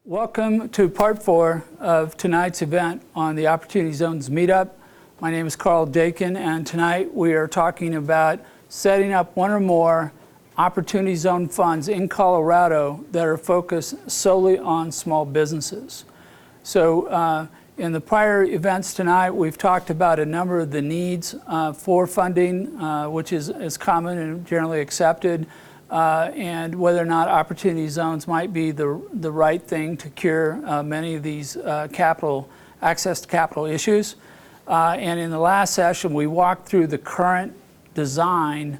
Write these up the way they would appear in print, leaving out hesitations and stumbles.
Welcome to part 4 of tonight's event on the Opportunity Zones Meetup. My name is Karl Dakin, and tonight we are talking about setting up one or more Opportunity Zone funds in Colorado that are focused solely on small businesses. So in the prior events tonight, we've talked about a number of the needs for funding, which is common and generally accepted. And whether or not opportunity zones might be the right thing to cure many of these access to capital issues. And in the last session, we walked through the current design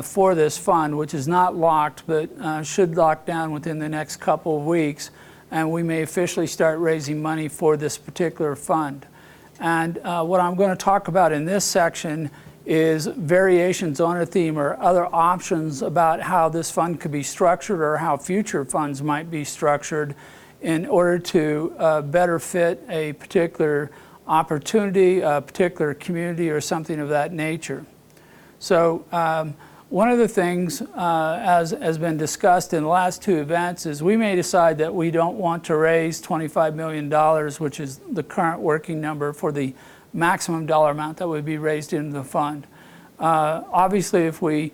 for this fund, which is not locked, but should lock down within the next couple of weeks. And we may officially start raising money for this particular fund. And what I'm going to talk about in this section is variations on a theme or other options about how this fund could be structured or how future funds might be structured in order to better fit a particular opportunity, a particular community, or something of that nature. So one of the things, as has been discussed in the last two events, is we may decide that we don't want to raise $25 million, which is the current working number for the maximum dollar amount that would be raised into the fund. Obviously, if we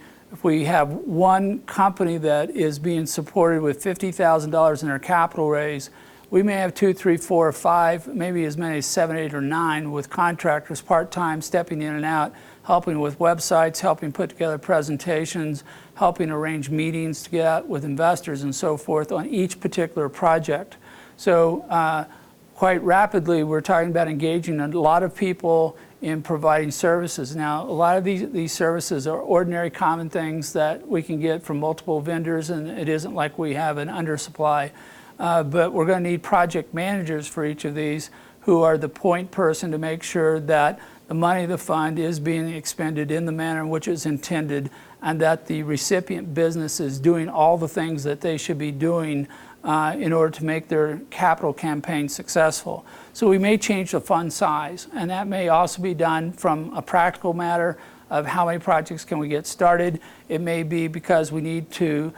have one company that is being supported with $50,000 in their capital raise, we may have 2, 3, 4, or 5, maybe as many as 7, 8, or 9 with contractors part-time stepping in and out, helping with websites, helping put together presentations, helping arrange meetings to get out with investors and so forth on each particular project. So quite rapidly, we're talking about engaging a lot of people in providing services. Now, a lot of these services are ordinary common things that we can get from multiple vendors, and it isn't like we have an undersupply. But we're going to need project managers for each of these who are the point person to make sure that the money of the fund is being expended in the manner in which it's intended, and that the recipient business is doing all the things that they should be doing in order to make their capital campaign successful. So we may change the fund size, and that may also be done from a practical matter of how many projects can we get started. It may be because we need to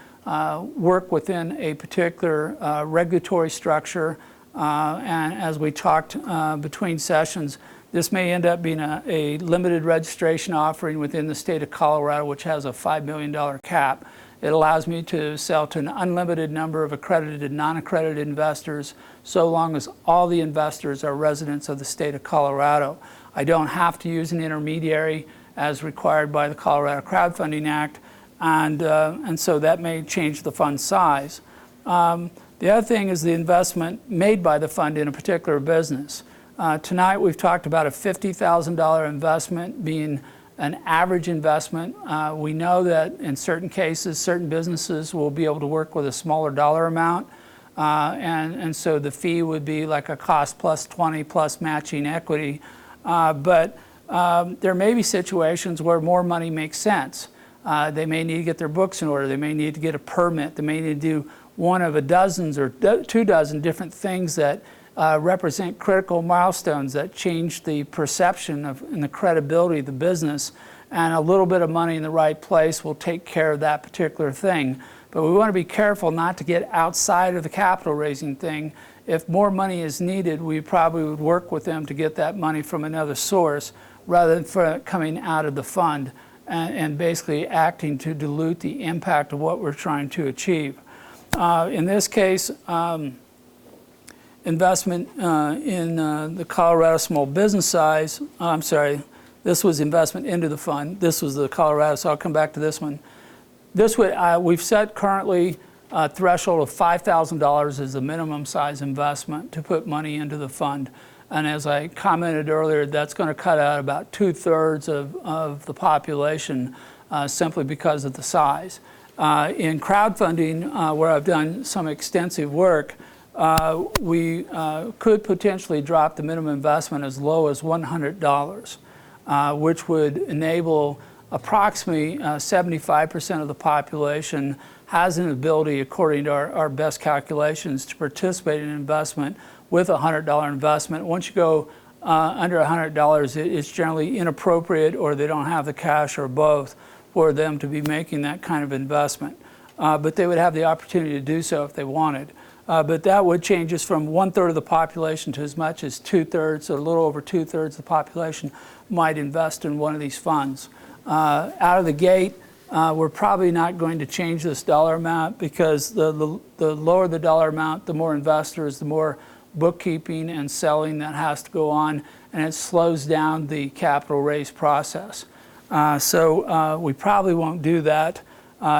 work within a particular regulatory structure, and as we talked between sessions, this may end up being a limited registration offering within the state of Colorado, which has a $5 million cap. It allows me to sell to an unlimited number of accredited and non-accredited investors, so long as all the investors are residents of the state of Colorado. I don't have to use an intermediary as required by the Colorado Crowdfunding Act, and so that may change the fund size. The other thing is the investment made by the fund in a particular business. Tonight we've talked about a $50,000 investment being an average investment. We know that in certain cases, certain businesses will be able to work with a smaller dollar amount, and so the fee would be like a cost plus 20 plus matching equity. But there may be situations where more money makes sense. They may need to get their books in order. They may need to get a permit. They may need to do one of a dozens or 2 dozen different things that represent critical milestones that change the perception of and the credibility of the business, and a little bit of money in the right place will take care of that particular thing. But we want to be careful not to get outside of the capital raising thing. If more money is needed, we probably would work with them to get that money from another source rather than for coming out of the fund and basically acting to dilute the impact of what we're trying to achieve. In this case, investment in the Colorado small business size, I'm sorry, this was investment into the fund. This was the Colorado, so I'll come back to this one. This would, we've set currently a threshold of $5,000 as the minimum size investment to put money into the fund. And as I commented earlier, that's going to cut out about 2/3 of the population simply because of the size. In crowdfunding, where I've done some extensive work, we could potentially drop the minimum investment as low as $100, which would enable approximately 75% of the population has an ability, according to our best calculations, to participate in investment with a $100 investment. Once you go under $100, it's generally inappropriate, or they don't have the cash, or both, for them to be making that kind of investment. But they would have the opportunity to do so if they wanted. But that would change us from 1/3 of the population to as much as 2/3, or a little over 2/3 of the population might invest in one of these funds. Out of the gate, we're probably not going to change this dollar amount, because the lower the dollar amount, the more investors, the more bookkeeping and selling that has to go on, and it slows down the capital raise process. So we probably won't do that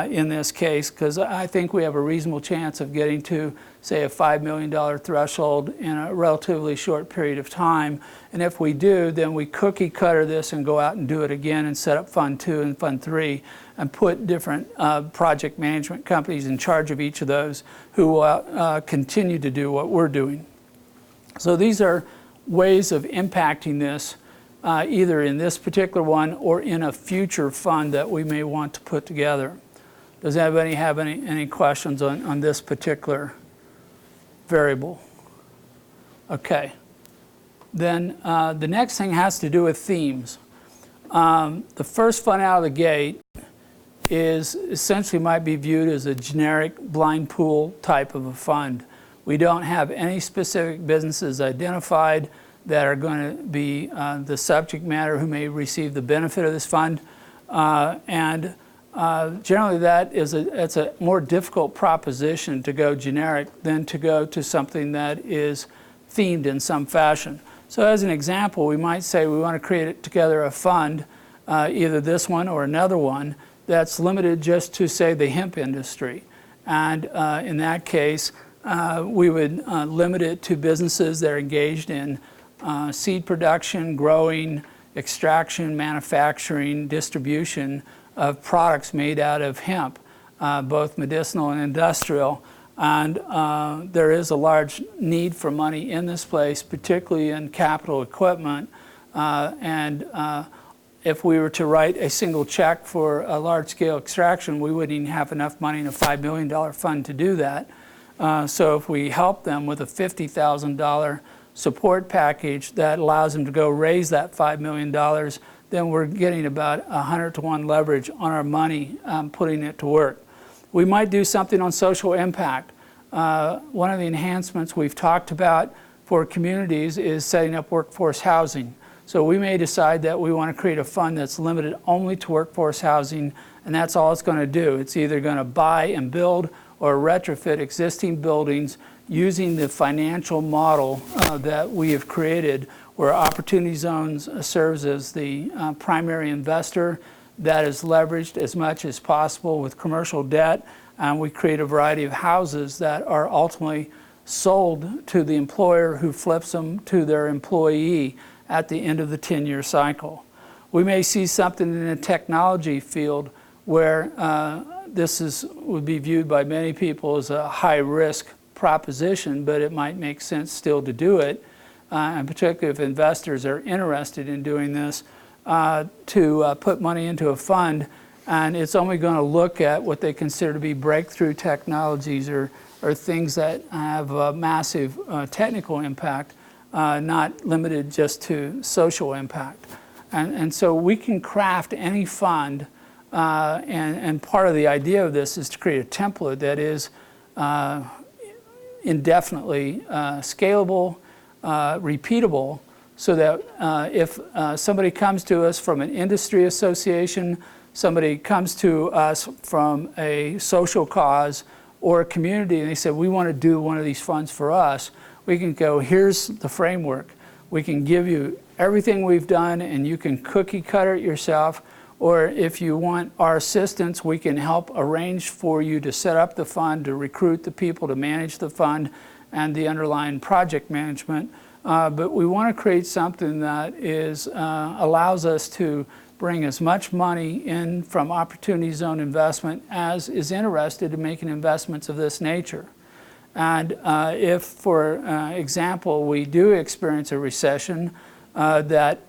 in this case, because I think we have a reasonable chance of getting to, say, a $5 million threshold in a relatively short period of time. And if we do, then we cookie cutter this and go out and do it again and set up Fund 2 and Fund 3 and put different project management companies in charge of each of those, who will continue to do what we're doing. So these are ways of impacting this, either in this particular one or in a future fund that we may want to put together. Does anybody have any questions on this particular variable? Okay. Then the next thing has to do with themes. The first fund out of the gate is essentially might be viewed as a generic blind pool type of a fund. We don't have any specific businesses identified that are going to be the subject matter who may receive the benefit of this fund. Generally it's a more difficult proposition to go generic than to go to something that is themed in some fashion. So as an example, we might say we want to create together a fund, either this one or another one, that's limited just to, say, the hemp industry. And in that case, we would limit it to businesses that are engaged in seed production, growing, extraction, manufacturing, distribution of products made out of hemp, both medicinal and industrial. And there is a large need for money in this place, particularly in capital equipment. If we were to write a single check for a large-scale extraction, we wouldn't even have enough money in a $5 million fund to do that. So if we help them with a $50,000 support package that allows them to go raise that $5 million, then we're getting about 100-to-1 leverage on our money, putting it to work. We might do something on social impact. One of the enhancements we've talked about for communities is setting up workforce housing. So we may decide that we want to create a fund that's limited only to workforce housing, and that's all it's going to do. It's either going to buy and build or retrofit existing buildings using the financial model that we have created, where Opportunity Zones serves as the primary investor that is leveraged as much as possible with commercial debt. And we create a variety of houses that are ultimately sold to the employer, who flips them to their employee at the end of the 10-year cycle. We may see something in the technology field where this would be viewed by many people as a high-risk proposition, but it might make sense still to do it, and particularly if investors are interested in doing this, to put money into a fund, and it's only going to look at what they consider to be breakthrough technologies or things that have a massive technical impact, not limited just to social impact. And so we can craft any fund, and part of the idea of this is to create a template that is indefinitely scalable, repeatable, so that if somebody comes to us from an industry association, somebody comes to us from a social cause or a community, and they say, we want to do one of these funds for us, we can go, here's the framework. We can give you everything we've done, and you can cookie cutter it yourself. Or if you want our assistance, we can help arrange for you to set up the fund, to recruit the people to manage the fund and the underlying project management. But we want to create something that allows us to bring as much money in from Opportunity Zone investment as is interested in making investments of this nature. And if, for example, we do experience a recession, that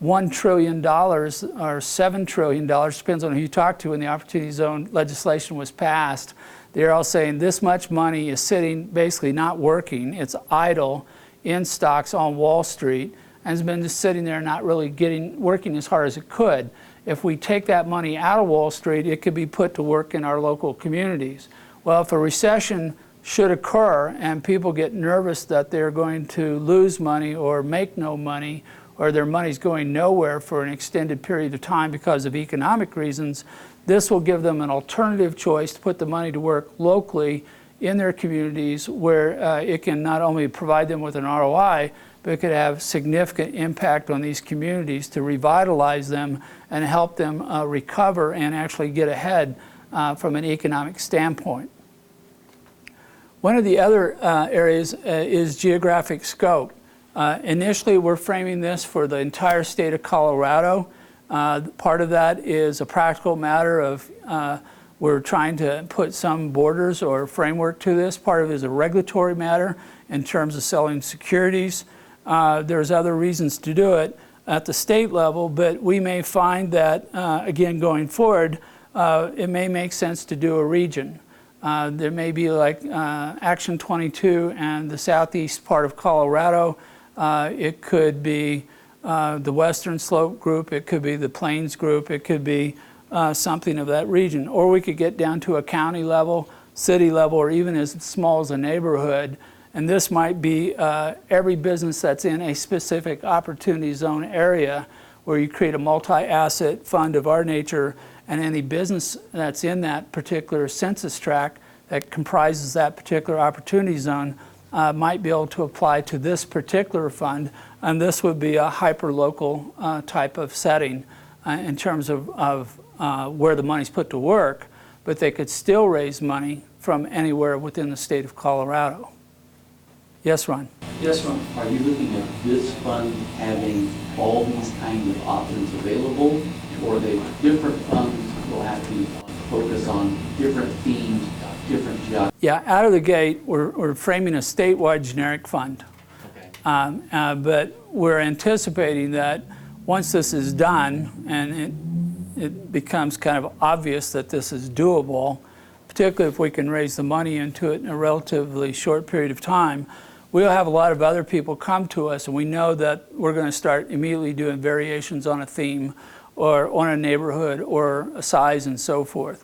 $1 trillion or $7 trillion, depends on who you talk to, when the Opportunity Zone legislation was passed, they're all saying this much money is sitting, basically not working. It's idle in stocks on Wall Street, and has been just sitting there not really working as hard as it could. If we take that money out of Wall Street, it could be put to work in our local communities. Well, if a recession should occur and people get nervous that they're going to lose money or make no money, or their money's going nowhere for an extended period of time because of economic reasons, this will give them an alternative choice to put the money to work locally in their communities, where it can not only provide them with an ROI, but it could have significant impact on these communities to revitalize them and help them recover and actually get ahead from an economic standpoint. One of the other areas is geographic scope. Initially, we're framing this for the entire state of Colorado. Part of that is a practical matter of we're trying to put some borders or framework to this. Part of it is a regulatory matter in terms of selling securities. There's other reasons to do it at the state level, but we may find that, again, going forward, it may make sense to do a region. There may be like Action 22 and the southeast part of Colorado. It could be the Western Slope group. It could be the Plains group. It could be something of that region. Or we could get down to a county level, city level, or even as small as a neighborhood. And this might be every business that's in a specific opportunity zone area, where you create a multi-asset fund of our nature, and any business that's in that particular census tract that comprises that particular opportunity zone might be able to apply to this particular fund, and this would be a hyper-local type of setting in terms of where the money's put to work, but they could still raise money from anywhere within the state of Colorado. Yes, Ron? Yes, Ron. Are you looking at this fund having all these kinds of options available, or they different funds will have to focus on different themes, different geographies? Yeah, out of the gate, we're framing a statewide generic fund. Okay. But we're anticipating that once this is done, and it becomes kind of obvious that this is doable, particularly if we can raise the money into it in a relatively short period of time, we'll have a lot of other people come to us, and we know that we're going to start immediately doing variations on a theme or on a neighborhood or a size and so forth.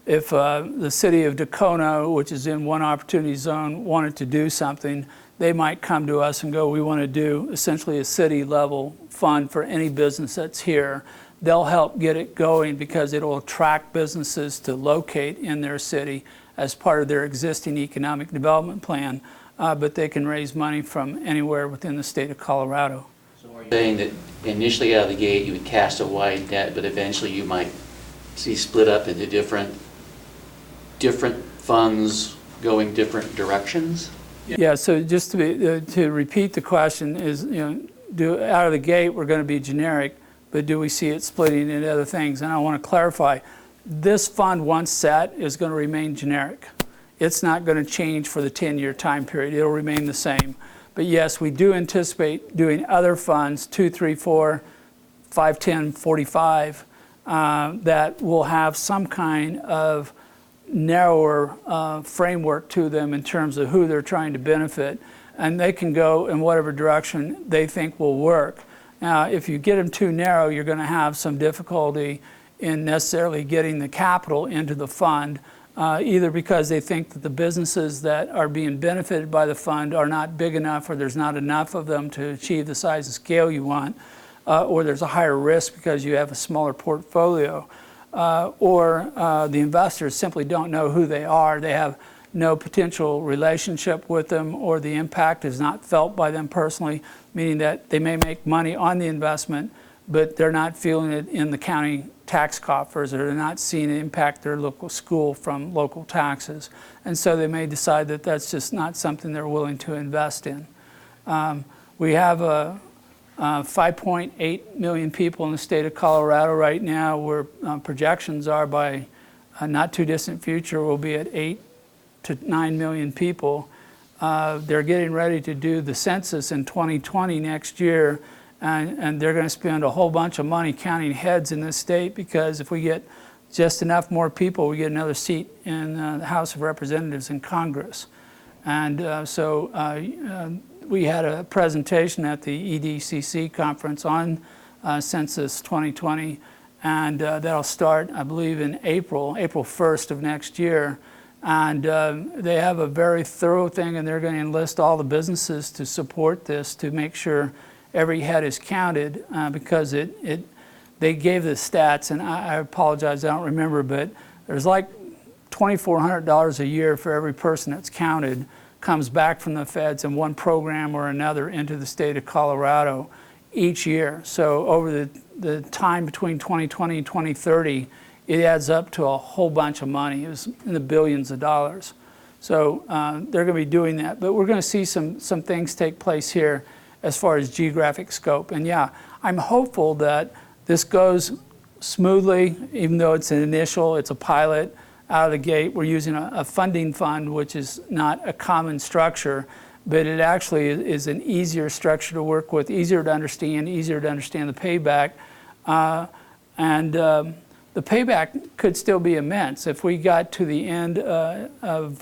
If the city of Dacona, which is in one opportunity zone, wanted to do something, they might come to us and go, we want to do essentially a city level fund for any business that's here. They'll help get it going because it will attract businesses to locate in their city as part of their existing economic development plan, but they can raise money from anywhere within the state of Colorado. So are you saying that initially out of the gate you would cast a wide net, but eventually you might see split up into different funds going different directions? Yeah, so just to repeat the question is, out of the gate we're going to be generic, but do we see it splitting into other things? And I want to clarify, this fund once set is going to remain generic. It's not going to change for the 10-year time period. It'll remain the same. But yes, we do anticipate doing other funds, 2, 3, 4, 5, 10, 45, that will have some kind of narrower framework to them in terms of who they're trying to benefit. And they can go in whatever direction they think will work. Now, if you get them too narrow, you're going to have some difficulty in necessarily getting the capital into the fund, either because they think that the businesses that are being benefited by the fund are not big enough, or there's not enough of them to achieve the size and scale you want, or there's a higher risk because you have a smaller portfolio, or the investors simply don't know who they are. They have no potential relationship with them, or the impact is not felt by them personally, meaning that they may make money on the investment, but they're not feeling it in the county tax coffers, or they're not seeing it impact their local school from local taxes. And so they may decide that that's just not something they're willing to invest in. We have 5.8 million people in the state of Colorado right now, where projections are by a not too distant future we'll be at 8 to 9 million people. They're getting ready to do the census in 2020 next year, and they're going to spend a whole bunch of money counting heads in this state, because if we get just enough more people, we get another seat in the House of Representatives in Congress. And so we had a presentation at the EDCC conference on Census 2020, and that'll start, I believe, in April 1st of next year. And they have a very thorough thing, and they're going to enlist all the businesses to support this to make sure every head is counted, because they gave the stats, and I apologize, I don't remember, but there's like $2,400 a year for every person that's counted comes back from the feds in one program or another into the state of Colorado each year. So over the time between 2020 and 2030, it adds up to a whole bunch of money. It was in the billions of dollars. So they're going to be doing that. But we're going to see some things take place here as far as geographic scope. And yeah, I'm hopeful that this goes smoothly, even though it's an initial, it's a pilot out of the gate. We're using a funding fund, which is not a common structure, but it actually is an easier structure to work with, easier to understand the payback. The payback could still be immense. If we got to the end of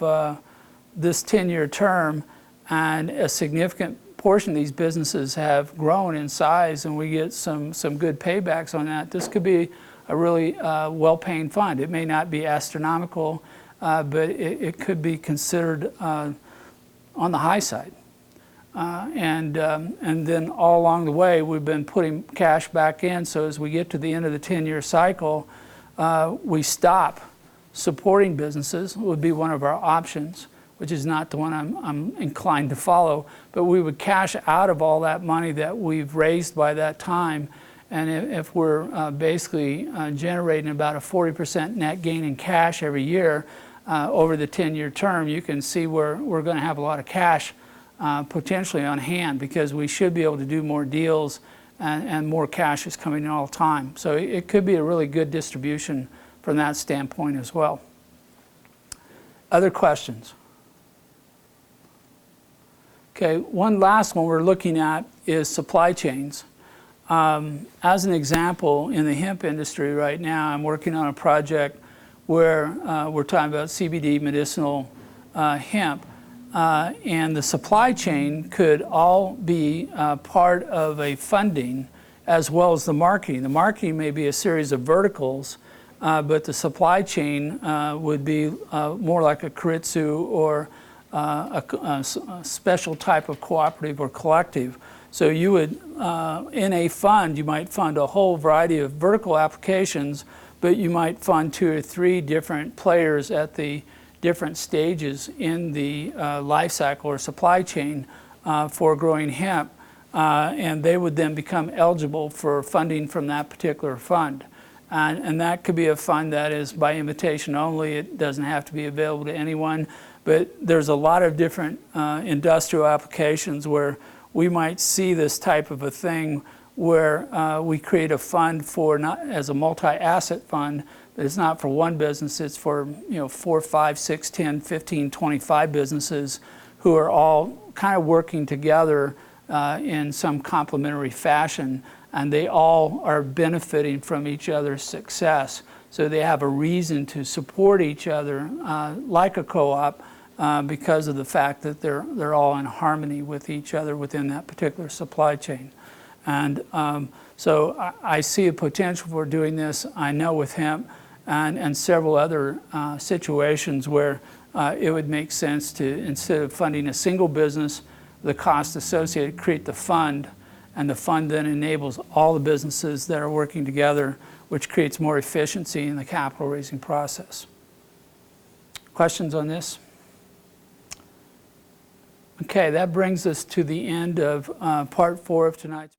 this 10-year term and a significant portion of these businesses have grown in size and we get some good paybacks on that, this could be a really well-paying fund. It may not be astronomical, but it could be considered on the high side. And then all along the way, we've been putting cash back in, so as we get to the end of the 10-year cycle, we stop supporting businesses, would be one of our options, which is not the one I'm inclined to follow, but we would cash out of all that money that we've raised by that time. And if we're basically generating about a 40% net gain in cash every year over the 10-year term, you can see where we're going to have a lot of cash potentially on hand, because we should be able to do more deals, and more cash is coming in all the time. So it could be a really good distribution from that standpoint as well. Other questions? Okay, one last one we're looking at is supply chains. As an example, in the hemp industry right now, I'm working on a project where we're talking about CBD medicinal hemp. And the supply chain could all be part of a funding as well as the marketing. The marketing may be a series of verticals, but the supply chain would be more like a keiretsu or a special type of cooperative or collective. So you would, in a fund, you might fund a whole variety of vertical applications, but you might fund 2 or 3 different players at the different stages in the life cycle or supply chain for growing hemp, and they would then become eligible for funding from that particular fund. And that could be a fund that is by invitation only. It doesn't have to be available to anyone, but there's a lot of different industrial applications where we might see this type of a thing where we create a fund for, not as a multi-asset fund, but it's not for one business, it's for 4, 5, 6, 10, 15, 25 businesses who are all kind of working together in some complementary fashion, and they all are benefiting from each other's success. So they have a reason to support each other like a co-op because of the fact that they're all in harmony with each other within that particular supply chain. And so I see a potential for doing this, I know, with hemp and several other situations where it would make sense to, instead of funding a single business, the cost associated, create the fund, and the fund then enables all the businesses that are working together, which creates more efficiency in the capital raising process. Questions on this? Okay, that brings us to the end of part 4 of tonight's.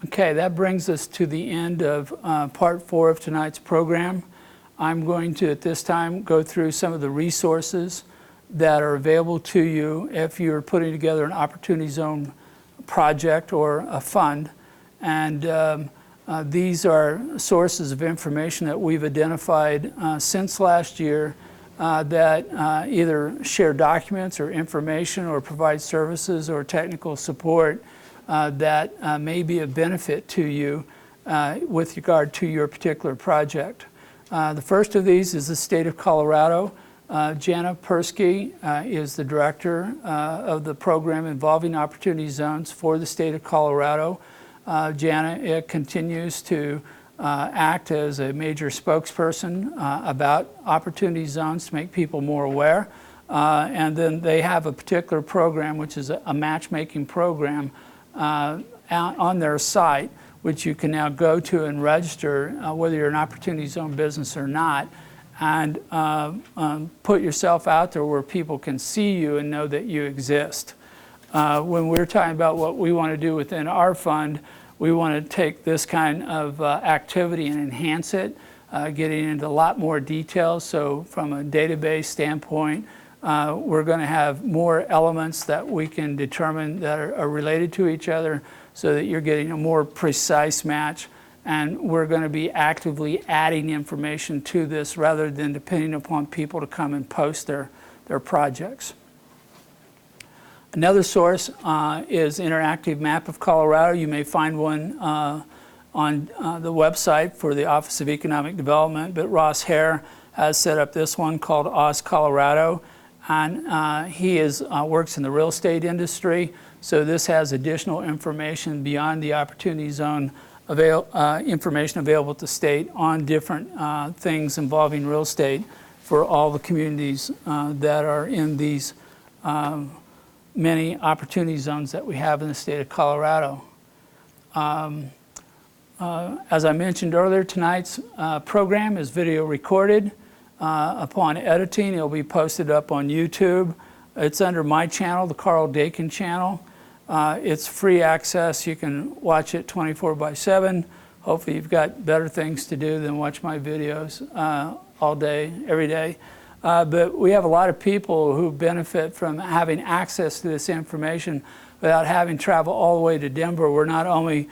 Okay, that brings us to the end of part 4 of tonight's program. I'm going to, at this time, go through some of the resources that are available to you if you're putting together an Opportunity Zone project or a fund. And these are sources of information that we've identified since last year that either share documents or information or provide services or technical support that may be of benefit to you with regard to your particular project. The first of these is the state of Colorado. Jana Persky is the director of the program involving Opportunity Zones for the state of Colorado. Jana continues to act as a major spokesperson about opportunity zones to make people more aware. And then they have a particular program, which is a matchmaking program on their site, which you can now go to and register, whether you're an opportunity zone business or not, and put yourself out there where people can see you and know that you exist. When we're talking about what we want to do within our fund, we want to take this kind of activity and enhance it, getting into a lot more details. So from a database standpoint, we're going to have more elements that we can determine that are related to each other so that you're getting a more precise match. And we're going to be actively adding information to this rather than depending upon people to come and post their projects. Another source is Interactive Map of Colorado. You may find one on the website for the Office of Economic Development, but Ross Hare has set up this one called Oz Colorado, and he works in the real estate industry, so this has additional information beyond the Opportunity Zone information available at the state on different things involving real estate for all the communities that are in these many opportunity zones that we have in the state of Colorado. As I mentioned earlier, tonight's program is video recorded. Upon editing, it'll be posted up on YouTube. It's under my channel, the Karl Dakin channel. It's free access. You can watch it 24/7. Hopefully you've got better things to do than watch my videos all day, every day. But we have a lot of people who benefit from having access to this information without having to travel all the way to Denver. We're not only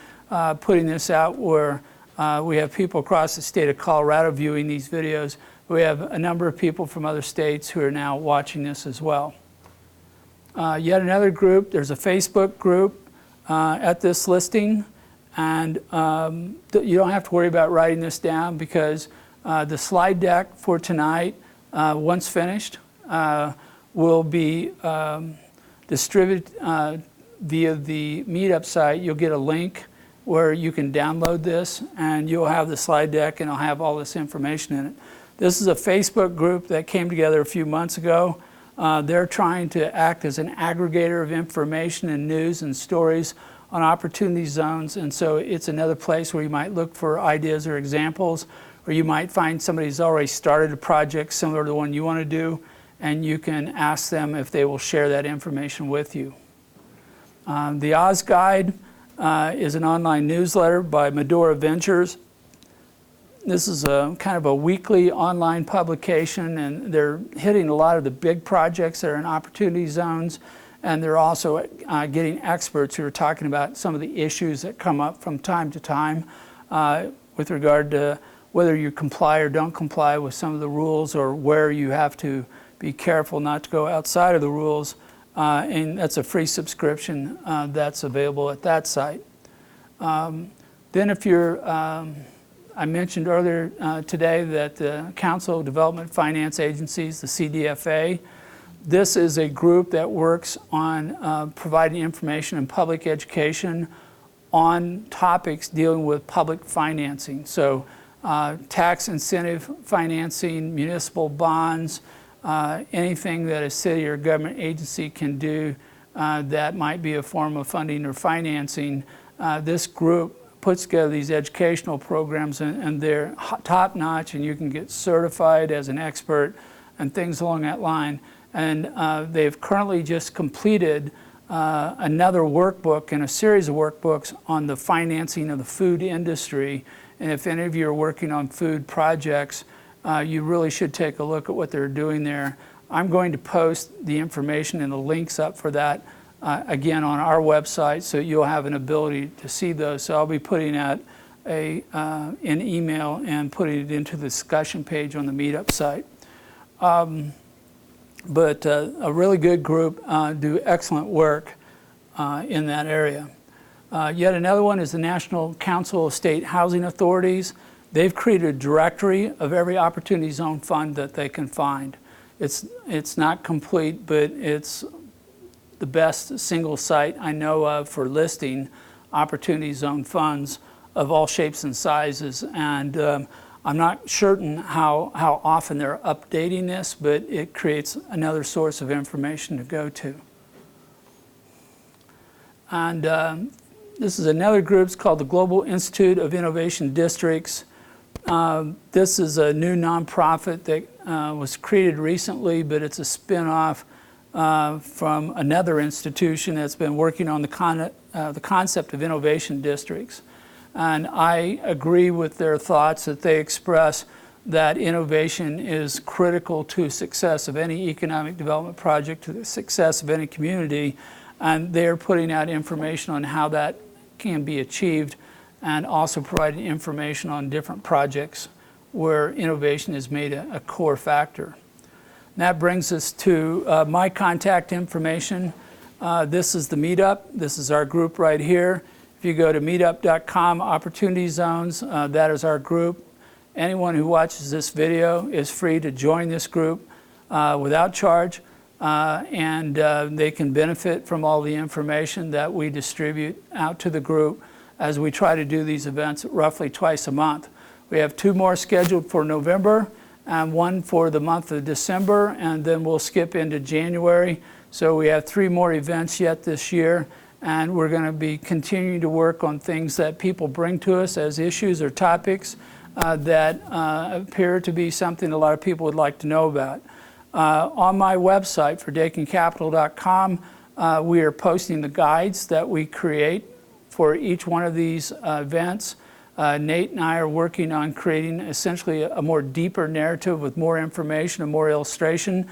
putting this out where we have people across the state of Colorado viewing these videos, but we have a number of people from other states who are now watching this as well. Yet another group, there's a Facebook group at this listing, and you don't have to worry about writing this down because the slide deck for tonight, once finished, will be distributed via the Meetup site. You'll get a link where you can download this, and you'll have the slide deck, and it'll have all this information in it. This is a Facebook group that came together a few months ago. They're trying to act as an aggregator of information and news and stories on opportunity zones, and so it's another place where you might look for ideas or examples, or you might find somebody who's already started a project similar to the one you want to do, and you can ask them if they will share that information with you. The Oz Guide is an online newsletter by Medora Ventures. This is a kind of a weekly online publication, and they're hitting a lot of the big projects that are in opportunity zones, and they're also getting experts who are talking about some of the issues that come up from time to time with regard to whether you comply or don't comply with some of the rules, or where you have to be careful not to go outside of the rules. And that's a free subscription that's available at that site. Then if you're, I mentioned earlier today that the Council of Development Finance Agencies, the CDFA, this is a group that works on providing information and public education on topics dealing with public financing. So tax incentive financing, municipal bonds, anything that a city or government agency can do that might be a form of funding or financing. This group puts together these educational programs, and they're top-notch, and you can get certified as an expert and things along that line. And they've currently just completed another workbook and a series of workbooks on the financing of the food industry. And if any of you are working on food projects, you really should take a look at what they're doing there. I'm going to post the information and the links up for that again on our website, so you'll have an ability to see those. So I'll be putting out an email and putting it into the discussion page on the Meetup site. But a really good group, do excellent work in that area. Yet another one is the National Council of State Housing Authorities. They've created a directory of every Opportunity Zone fund that they can find. It's not complete, but it's the best single site I know of for listing Opportunity Zone funds of all shapes and sizes. And I'm not certain how often they're updating this, but it creates another source of information to go to. And this is another group. It's called the Global Institute of Innovation Districts. This is a new nonprofit that was created recently, but it's a spin-off from another institution that's been working on the concept of innovation districts. And I agree with their thoughts that they express that innovation is critical to success of any economic development project, to the success of any community, and they're putting out information on how that can be achieved, and also providing information on different projects where innovation is made a core factor. And that brings us to my contact information. This is the meetup. This is our group right here. If you go to meetup.com, Opportunity Zones, that is our group. Anyone who watches this video is free to join this group without charge, and they can benefit from all the information that we distribute out to the group as we try to do these events roughly twice a month. We have 2 more scheduled for November and 1 for the month of December, and then we'll skip into January. So we have 3 more events yet this year, and we're going to be continuing to work on things that people bring to us as issues or topics that appear to be something a lot of people would like to know about. On my website for dakincapital.com, we are posting the guides that we create for each one of these events. Nate and I are working on creating essentially a more deeper narrative with more information and more illustration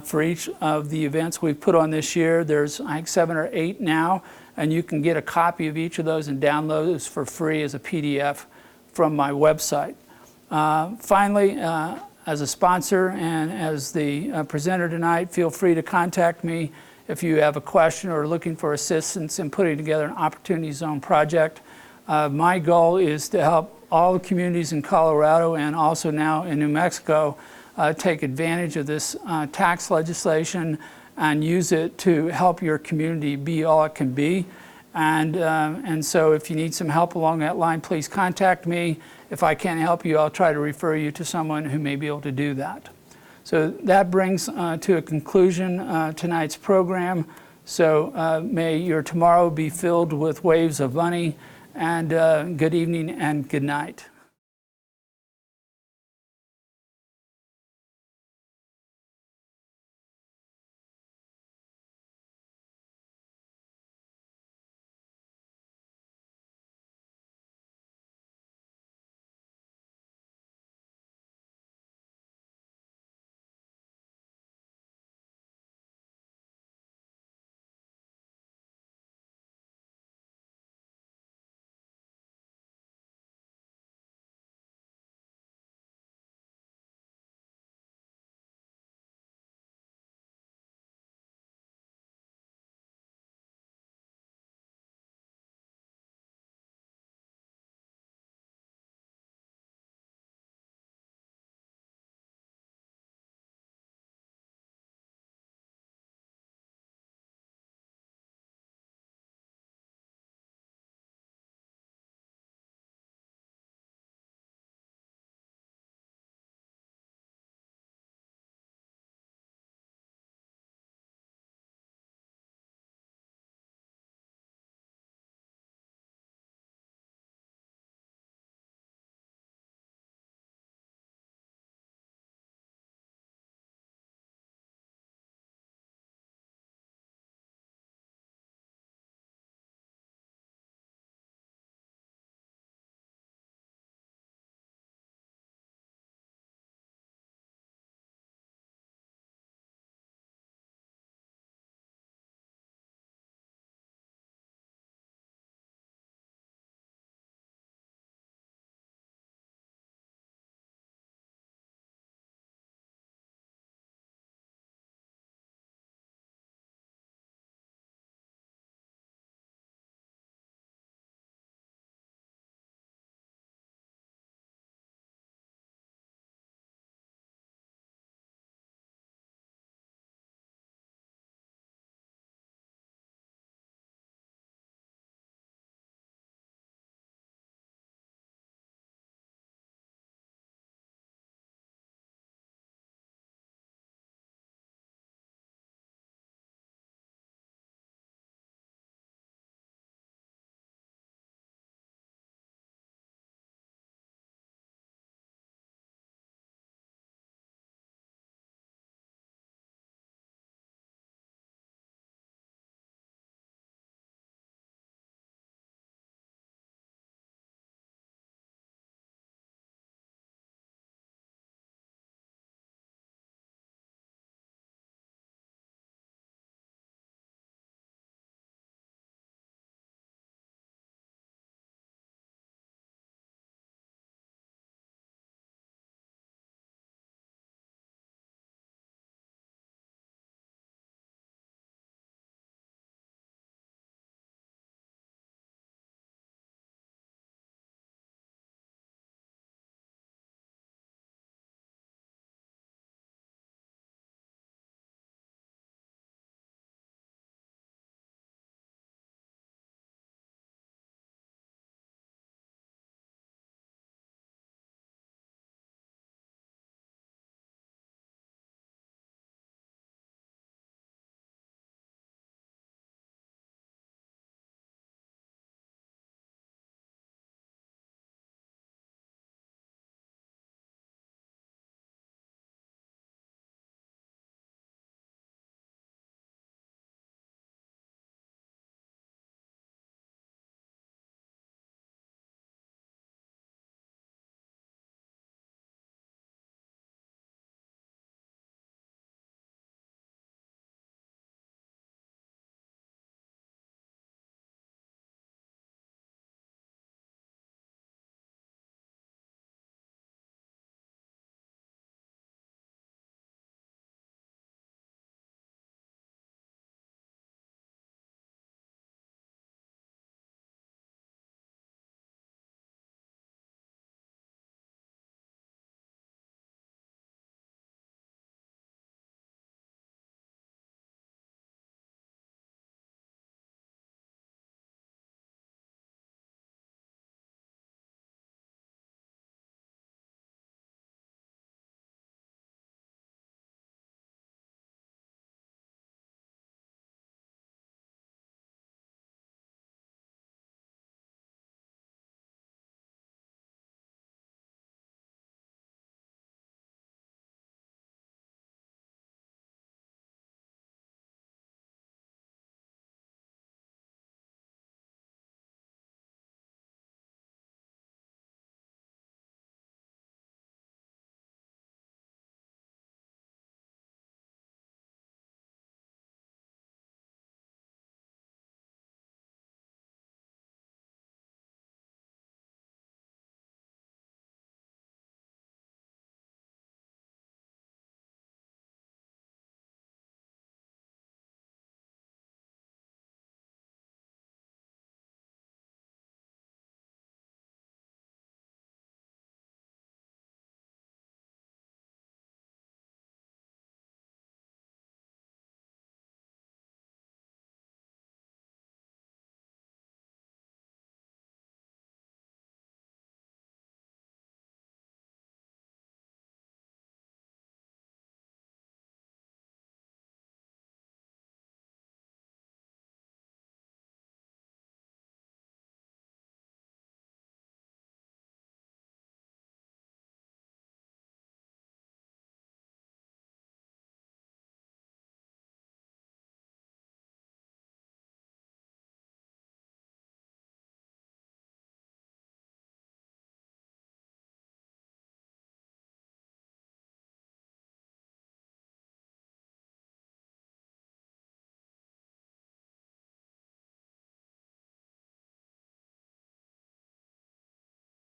for each of the events we've put on this year. There's, I think, 7 or 8 now, and you can get a copy of each of those and download those for free as a PDF from my website. Finally, as a sponsor and as the presenter tonight, feel free to contact me if you have a question or are looking for assistance in putting together an Opportunity Zone project. My goal is to help all the communities in Colorado and also now in New Mexico take advantage of this tax legislation and use it to help your community be all it can be. And so if you need some help along that line, please contact me. If I can't help you, I'll try to refer you to someone who may be able to do that. So that brings to a conclusion tonight's program. So may your tomorrow be filled with waves of money, and good evening and good night.